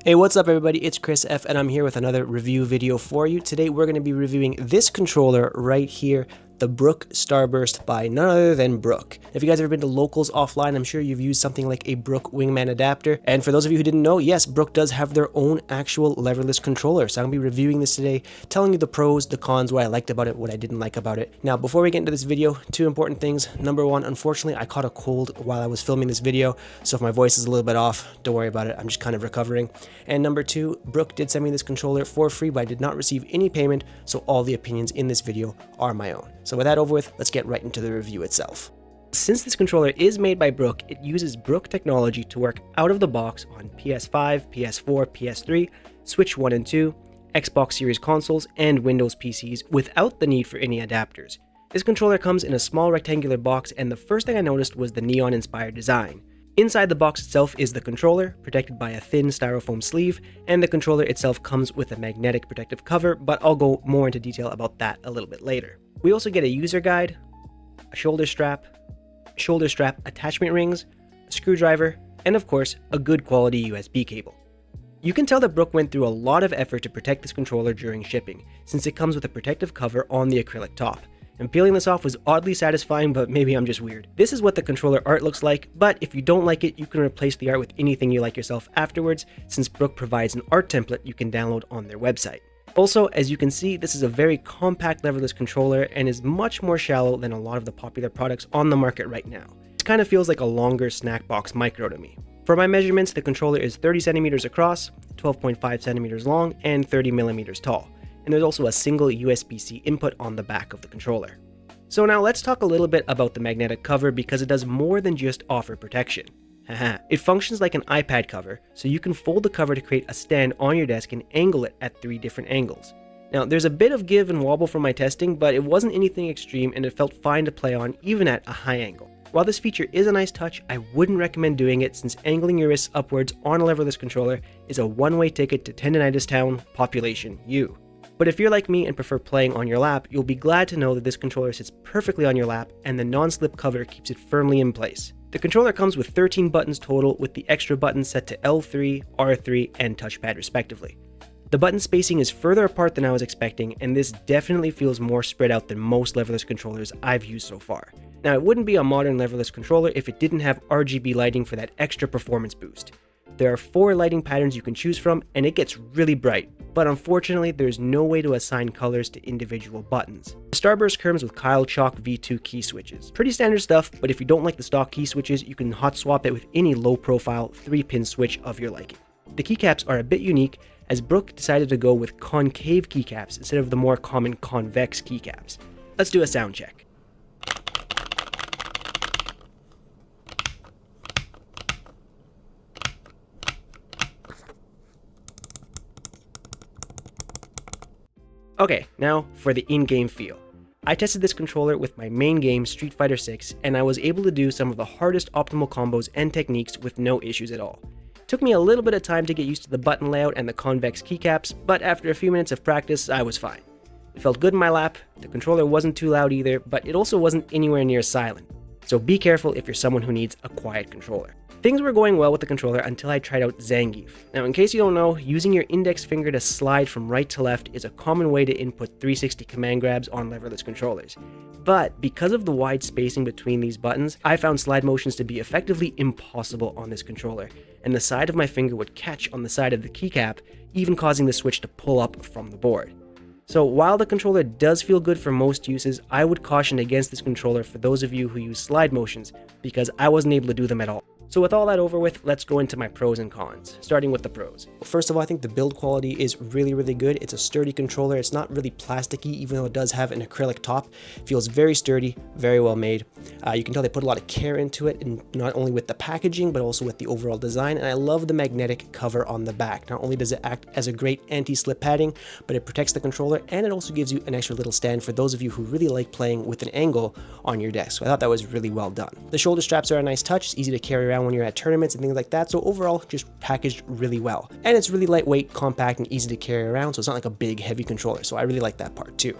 Hey, what's up everybody? It's Chris F and I'm here with another review video for you. Today we're going to be reviewing this controller right here, the Brook Starburst by none other than Brook. If you guys have ever been to locals offline, I'm sure you've used something like a Brook Wingman adapter. And for those of you who didn't know, yes, Brook does have their own actual leverless controller. So I'm going to be reviewing this today, telling you the pros, the cons, what I liked about it, what I didn't like about it. Now, before we get into this video, two important things. Number one, unfortunately, I caught a cold while I was filming this video. So if my voice is a little bit off, don't worry about it. I'm just kind of recovering. And number two, Brook did send me this controller for free, but I did not receive any payment. So all the opinions in this video are my own. So with that over with, let's get right into the review itself. Since this controller is made by Brook, it uses Brook technology to work out of the box on PS5, PS4, PS3, Switch 1 and 2, Xbox Series consoles, and Windows PCs without the need for any adapters. This controller comes in a small rectangular box, and the first thing I noticed was the neon-inspired design. Inside the box itself is the controller, protected by a thin styrofoam sleeve, and the controller itself comes with a magnetic protective cover, but I'll go more into detail about that a little bit later. We also get a user guide, a shoulder strap attachment rings, a screwdriver, and of course, a good quality USB cable. You can tell that Brook went through a lot of effort to protect this controller during shipping, since it comes with a protective cover on the acrylic top. And peeling this off was oddly satisfying, but maybe I'm just weird. This is what the controller art looks like, but if you don't like it, you can replace the art with anything you like yourself afterwards, since Brook provides an art template you can download on their website. Also, as you can see, this is a very compact leverless controller and is much more shallow than a lot of the popular products on the market right now. It kind of feels like a longer snack box micro to me. For my measurements, the controller is 30 centimeters across, 12.5 centimeters long, and 30 millimeters tall. And there's also a single USB-C input on the back of the controller. So now let's talk a little bit about the magnetic cover because it does more than just offer protection. It functions like an iPad cover, so you can fold the cover to create a stand on your desk and angle it at 3 different angles. Now, there's a bit of give and wobble from my testing, but it wasn't anything extreme and it felt fine to play on even at a high angle. While this feature is a nice touch, I wouldn't recommend doing it since angling your wrists upwards on a leverless controller is a one-way ticket to tendinitis town, population you. But if you're like me and prefer playing on your lap, you'll be glad to know that this controller sits perfectly on your lap and the non-slip cover keeps it firmly in place. The controller comes with 13 buttons total, with the extra buttons set to L3, R3, and touchpad respectively. The button spacing is further apart than I was expecting, and this definitely feels more spread out than most leverless controllers I've used so far. Now, it wouldn't be a modern leverless controller if it didn't have RGB lighting for that extra performance boost. There are 4 lighting patterns you can choose from, and it gets really bright, but unfortunately there's no way to assign colors to individual buttons. The Starburst comes with Kyle Chalk V2 key switches. Pretty standard stuff, but if you don't like the stock key switches, you can hot swap it with any low profile 3-pin switch of your liking. The keycaps are a bit unique, as Brook decided to go with concave keycaps instead of the more common convex keycaps. Let's do a sound check. Okay, now for the in-game feel. I tested this controller with my main game Street Fighter 6, and I was able to do some of the hardest optimal combos and techniques with no issues at all. It took me a little bit of time to get used to the button layout and the convex keycaps, but after a few minutes of practice, I was fine. It felt good in my lap, the controller wasn't too loud either, but it also wasn't anywhere near silent. So be careful if you're someone who needs a quiet controller. Things were going well with the controller until I tried out Zangief. Now, in case you don't know, using your index finger to slide from right to left is a common way to input 360 command grabs on leverless controllers. But because of the wide spacing between these buttons, I found slide motions to be effectively impossible on this controller, and the side of my finger would catch on the side of the keycap, even causing the switch to pull up from the board. So while the controller does feel good for most uses, I would caution against this controller for those of you who use slide motions, because I wasn't able to do them at all. So with all that over with, let's go into my pros and cons, starting with the pros. First of all, I think the build quality is really good. It's a sturdy controller. It's not really plasticky, even though it does have an acrylic top. It feels very sturdy, very well made. You can tell they put a lot of care into it, and not only with the packaging, but also with the overall design. And I love the magnetic cover on the back. Not only does it act as a great anti-slip padding, but it protects the controller, and it also gives you an extra little stand for those of you who really like playing with an angle on your desk. So I thought that was really well done. The shoulder straps are a nice touch. It's easy to carry around when you're at tournaments and things like that, so overall just packaged really well. And it's really lightweight, compact, and easy to carry around, so it's not like a big heavy controller, so I really like that part too.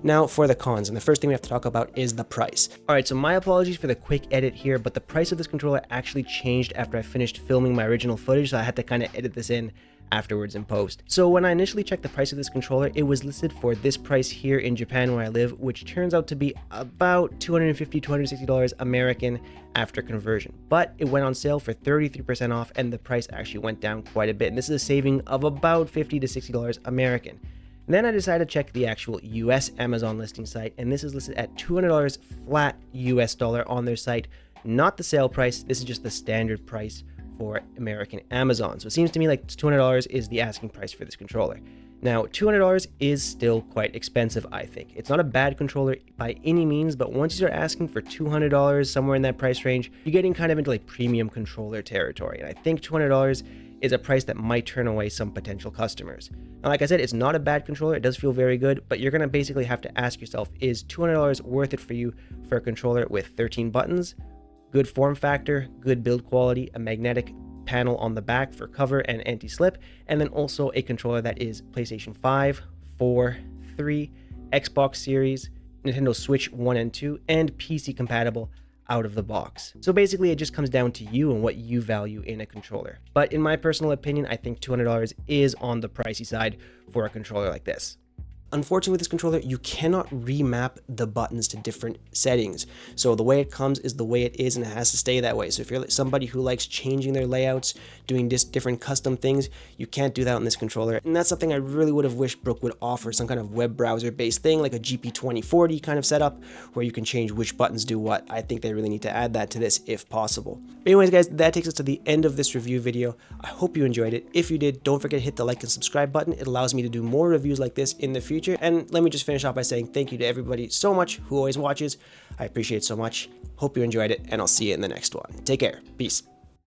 Now for the cons, and the first thing we have to talk about is the price. Alright, so my apologies for the quick edit here, but the price of this controller actually changed after I finished filming my original footage, so I had to kind of edit this in afterwards in post. So when I initially checked the price of this controller, it was listed for this price here in Japan where I live, which turns out to be about $250, $260 American after conversion. But it went on sale for 33% off, and the price actually went down quite a bit. And this is a saving of about $50 to $60 American. And then I decided to check the actual US Amazon listing site, and this is listed at $200 flat US dollar on their site, not the sale price. This is just the standard price for American Amazon. So it seems to me like $200 is the asking price for this controller. Now, $200 is still quite expensive, I think. It's not a bad controller by any means, but once you start asking for $200, somewhere in that price range, you're getting kind of into like premium controller territory. And I think $200 is a price that might turn away some potential customers. Now, like I said, it's not a bad controller. It does feel very good, but you're gonna basically have to ask yourself, is $200 worth it for you for a controller with 13 buttons, good form factor, good build quality, a magnetic panel on the back for cover and anti-slip, and then also a controller that is PlayStation 5, 4, 3, Xbox Series, Nintendo Switch 1 and 2, and PC compatible out of the box. So basically it just comes down to you and what you value in a controller. But in my personal opinion, I think $200 is on the pricey side for a controller like this. Unfortunately, with this controller, you cannot remap the buttons to different settings. So the way it comes is the way it is, and it has to stay that way. So if you're somebody who likes changing their layouts, doing different custom things, you can't do that on this controller. And that's something I really would have wished Brook would offer, some kind of web browser based thing, like a GP2040 kind of setup, where you can change which buttons do what. I think they really need to add that to this if possible. But anyways, guys, that takes us to the end of this review video. I hope you enjoyed it. If you did, don't forget to hit the like and subscribe button. It allows me to do more reviews like this in the future. And let me just finish off by saying thank you to everybody so much who always watches. I appreciate it so much. Hope you enjoyed it, and I'll see you in the next one. Take care. Peace.